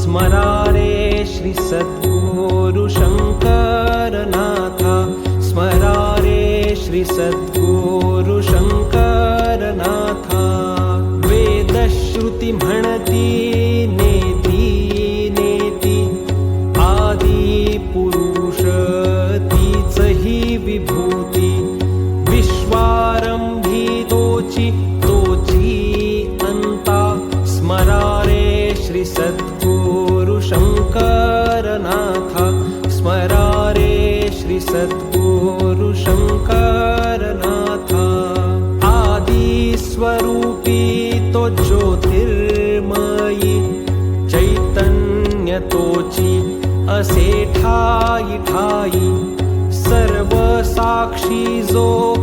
स्मरारे श्री सद्गुरु शंकरनाथा, स्मरारे श्री सद्गुरु शंकरनाथा. वेदश्रुती म्हणती नेती नेती, आदि पुरुष तीच ही विभूती. विश्वारंभी तोची अंता, स्मरारे श्री सद्गुरु शंकरनाथा, स्मरारे श्री सद्गुरु शंकरनाथा. आदि स्वरूपी तो ज्योतिर्मयी, चैतन्य तोची असे ठाई ठाई. सर्व साक्षी जो